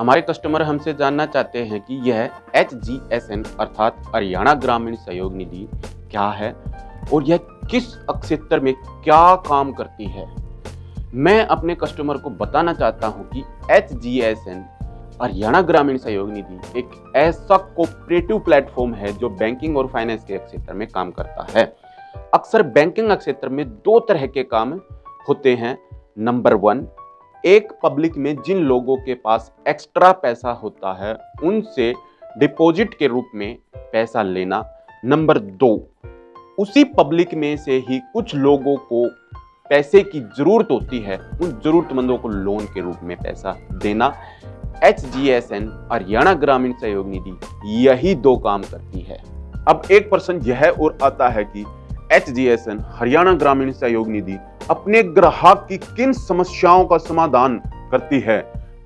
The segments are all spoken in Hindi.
हमारे कस्टमर हमसे जानना चाहते हैं कि यह HGSN अर्थात हरियाणा ग्रामीण सहयोग निधि क्या है और यह किस क्षेत्र में क्या काम करती है। मैं अपने कस्टमर को बताना चाहता हूं कि HGSN हरियाणा ग्रामीण सहयोग निधि एक ऐसा कोऑपरेटिव प्लेटफॉर्म है जो बैंकिंग और फाइनेंस के क्षेत्र में काम करता है। अक्सर बैंकिंग क्षेत्र में दो तरह के काम होते हैं। नंबर 1, एक पब्लिक में जिन लोगों के पास एक्स्ट्रा पैसा होता है उनसे डिपॉजिट के रूप में पैसा लेना। नंबर 2, उसी पब्लिक में से ही कुछ लोगों को पैसे की जरूरत होती है, उन जरूरतमंदों को लोन के रूप में पैसा देना। HGSN हरियाणा ग्रामीण सहयोग निधि यही दो काम करती है। अब एक प्रश्न यह और आता है कि HGSN हरियाणा ग्रामीण सहयोग निधि अपने ग्राहक की किन समस्याओं का समाधान करती है।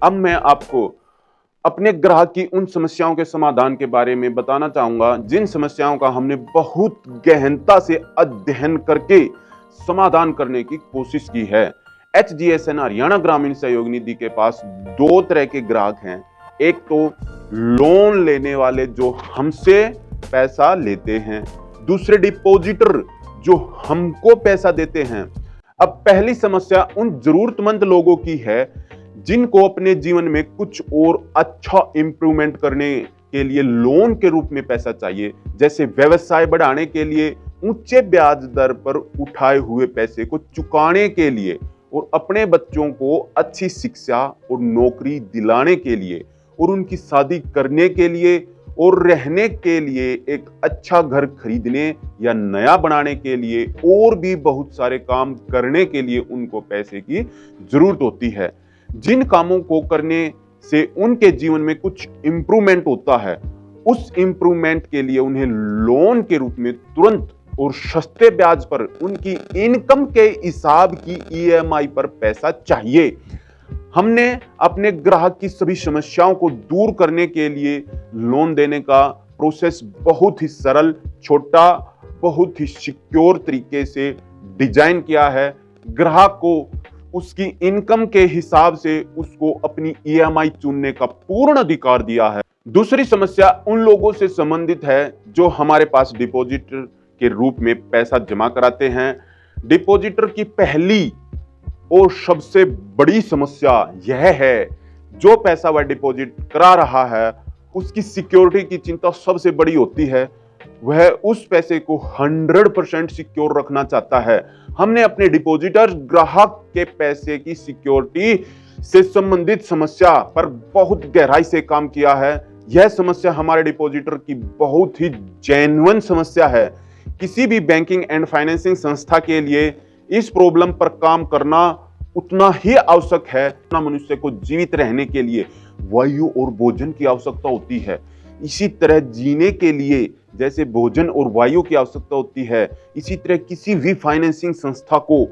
अब मैं आपको अपने ग्राहक की उन समस्याओं के समाधान के बारे में बताना चाहूंगा जिन समस्याओं का हमने बहुत गहनता से अध्ययन करके समाधान करने की कोशिश की है। HGSN हरियाणा ग्रामीण सहयोग निधि के पास दो तरह के ग्राहक हैं। एक तो लोन लेने वाले जो हमसे पैसा लेते हैं, दूसरे डिपॉजिटर जो हमको पैसा देते हैं। अब पहली समस्या उन जरूरतमंद लोगों की है जिनको अपने जीवन में कुछ और अच्छा इंप्रूवमेंट करने के लिए लोन के रूप में पैसा चाहिए, जैसे व्यवसाय बढ़ाने के लिए, ऊंचे ब्याज दर पर उठाए हुए पैसे को चुकाने के लिए और अपने बच्चों को अच्छी शिक्षा और नौकरी दिलाने के लिए और उनकी शादी करने के लिए और रहने के लिए एक अच्छा घर खरीदने या नया बनाने के लिए और भी बहुत सारे काम करने के लिए उनको पैसे की जरूरत होती है। जिन कामों को करने से उनके जीवन में कुछ इंप्रूवमेंट होता है, उस इंप्रूवमेंट के लिए उन्हें लोन के रूप में तुरंत और सस्ते ब्याज पर उनकी इनकम के हिसाब की EMI पर पैसा चाहिए। हमने अपने ग्राहक की सभी समस्याओं को दूर करने के लिए लोन देने का प्रोसेस बहुत ही सरल, छोटा, बहुत ही सिक्योर तरीके से डिजाइन किया है। ग्राहक को उसकी इनकम के हिसाब से उसको अपनी EMI चुनने का पूर्ण अधिकार दिया है। दूसरी समस्या उन लोगों से संबंधित है जो हमारे पास डिपॉजिटर के रूप में पैसा जमा कराते हैं। डिपॉजिटर की पहली और सबसे बड़ी समस्या यह है, जो पैसा वह डिपॉजिट करा रहा है उसकी सिक्योरिटी की चिंता सबसे बड़ी होती है। वह उस पैसे को 100% सिक्योर रखना चाहता है। हमने अपने डिपॉजिटर ग्राहक के पैसे की सिक्योरिटी से संबंधित समस्या पर बहुत गहराई से काम किया है। यह समस्या हमारे डिपॉजिटर की बहुत ही जेन्युइन समस्या है। किसी भी बैंकिंग एंड फाइनेंसिंग संस्था के लिए इस प्रॉब्लम पर काम करना उतना ही आवश्यक है जितना मनुष्य को जीवित रहने के लिए वायु और भोजन की आवश्यकता होती है। इसी तरह जीने के लिए जैसे भोजन और वायु की आवश्यकता होती है, इसी तरह किसी भी फाइनेंसिंग संस्था को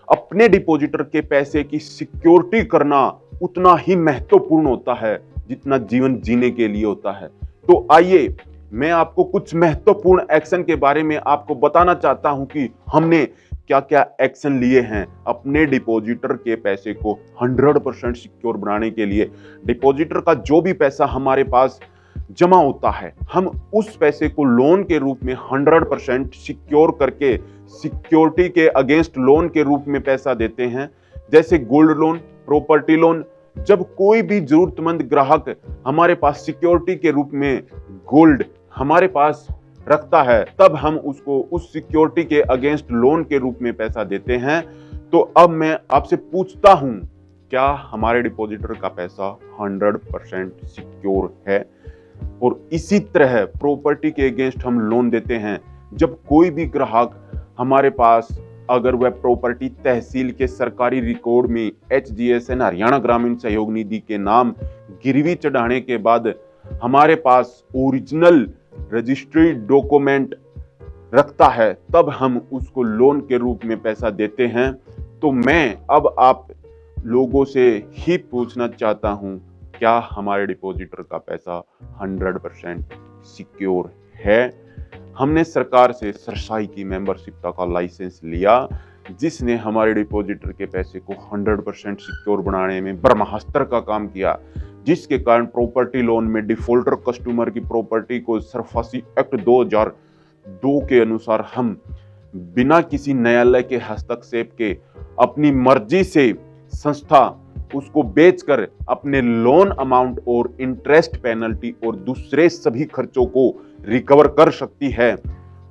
अपने डिपॉजिटर के पैसे की सिक्योरिटी करना उतना ही महत्वपूर्ण होता है जितना जीवन जीने के लिए होता है। तो आइए मैं आपको कुछ महत्वपूर्ण एक्शन के बारे में आपको बताना चाहता हूं कि हमने क्या क्या एक्शन लिए हैं अपने डिपॉजिटर के पैसे को 100% सिक्योर बनाने के लिए। डिपॉजिटर का जो भी पैसा हमारे पास जमा होता है, हम उस पैसे को लोन के रूप में 100% सिक्योर करके सिक्योरिटी के अगेंस्ट लोन के रूप में पैसा देते हैं, जैसे गोल्ड लोन, प्रॉपर्टी लोन। जब कोई भी जरूरतमंद ग्राहक हमारे पास सिक्योरिटी के रूप में गोल्ड हमारे पास रखता है, तब हम उसको उस सिक्योरिटी के अगेंस्ट लोन के रूप में पैसा देते हैं। तो अब मैं आपसे पूछता हूं, क्या हमारे डिपॉजिटर का पैसा 100% सिक्योर है? और इसी तरह प्रॉपर्टी के अगेंस्ट हम लोन देते हैं। जब कोई भी ग्राहक हमारे पास, अगर वह प्रॉपर्टी तहसील के सरकारी रिकॉर्ड में HGSN हरियाणा ग्रामीण सहयोग निधि के नाम गिरवी चढ़ाने के बाद हमारे पास ओरिजिनल रजिस्ट्री डॉक्यूमेंट रखता है, तब हम उसको लोन के रूप में पैसा देते हैं। तो मैं अब आप लोगों से ही पूछना चाहता हूं, क्या हमारे डिपॉजिटर का पैसा 100% सिक्योर है? हमने सरकार से सरसाई की मेंबरशिप का लाइसेंस लिया, जिसने हमारे डिपॉजिटर के पैसे को 100% सिक्योर बनाने में ब्रह्मास्त्र का काम किया। जिसके कारण प्रॉपर्टी लोन में डिफॉल्टर कस्टमर की प्रॉपर्टी को सरफासी एक्ट 2002 के अनुसार हम बिना किसी न्यायालय के हस्तक्षेप के अपनी मर्जी से संस्था उसको बेचकर अपने लोन अमाउंट और इंटरेस्ट पेनल्टी और दूसरे सभी खर्चों को रिकवर कर सकती है।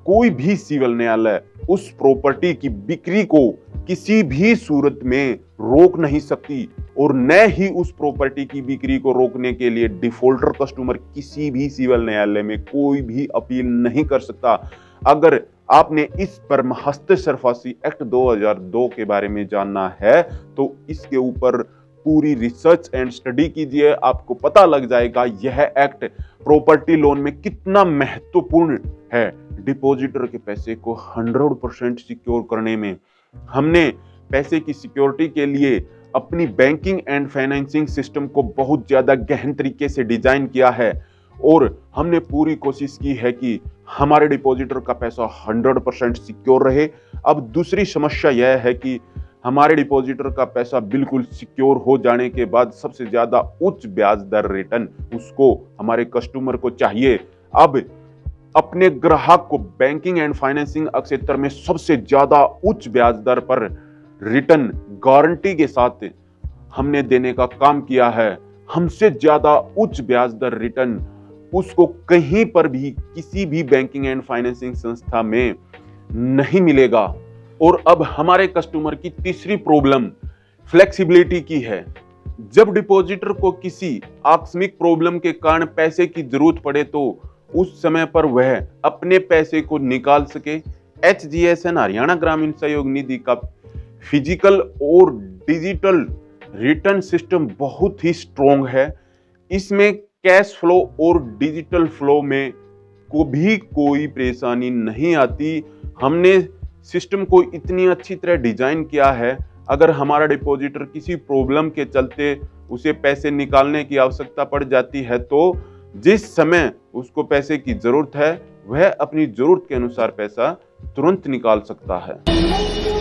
कोई भी सिविल न्यायालय उस प्रॉपर्टी की बिक्री को किसी भी सूरत में रोक नहीं सकती और न ही उस प्रॉपर्टी की बिक्री को रोकने के लिए डिफॉल्टर कस्टमर किसी भी सिविल न्यायालय में कोई भी अपील नहीं कर सकता। अगर आपने इस बरमहस्त सरफासी एक्ट 2002 के बारे में जानना है तो इसके ऊपर पूरी रिसर्च एंड स्टडी कीजिए, आपको पता लग जाएगा यह एक्ट प्रॉपर्टी लोन में कितना महत्वपूर्ण है। डिपॉजिटर के पैसे को 100% सिक्योर करने में हमने पैसे की सिक्योरिटी के लिए अपनी बैंकिंग एंड फाइनेंसिंग सिस्टम को बहुत ज्यादा गहन तरीके से डिजाइन किया है और हमने पूरी कोशिश की है कि हमारे डिपॉजिटर का पैसा 100% सिक्योर रहे। अब दूसरी समस्या यह है कि हमारे डिपॉजिटर का पैसा बिल्कुल सिक्योर हो जाने के बाद सबसे ज्यादा उच्च ब्याज दर रिटर्न उसको हमारे कस्टमर को चाहिए। अब अपने ग्राहक को बैंकिंग एंड फाइनेंसिंग क्षेत्र में सबसे ज्यादा उच्च ब्याज दर पर रिटर्न गारंटी के साथ हमने देने का काम किया है। हमसे ज्यादा उच्च ब्याज दर रिटर्न उसको कहीं पर भी किसी भी बैंकिंग एंड फाइनेंसिंग संस्था में नहीं मिलेगा। और अब हमारे कस्टमर की तीसरी प्रॉब्लम फ्लेक्सिबिलिटी की है। जब डिपॉजिटर को किसी आकस्मिक प्रॉब्लम के कारण पैसे की जरूरत पड़े तो उस समय पर वह अपने पैसे को निकाल सके। HGSN हरियाणा ग्रामीण सहयोग निधि का फिजिकल और डिजिटल रिटर्न सिस्टम बहुत ही स्ट्रॉन्ग है। इसमें कैश फ्लो और डिजिटल फ्लो में को भी कोई परेशानी नहीं आती। हमने सिस्टम को इतनी अच्छी तरह डिजाइन किया है, अगर हमारा डिपॉजिटर किसी प्रॉब्लम के चलते उसे पैसे निकालने की आवश्यकता पड़ जाती है तो जिस समय उसको पैसे की जरूरत है वह अपनी जरूरत के अनुसार पैसा तुरंत निकाल सकता है।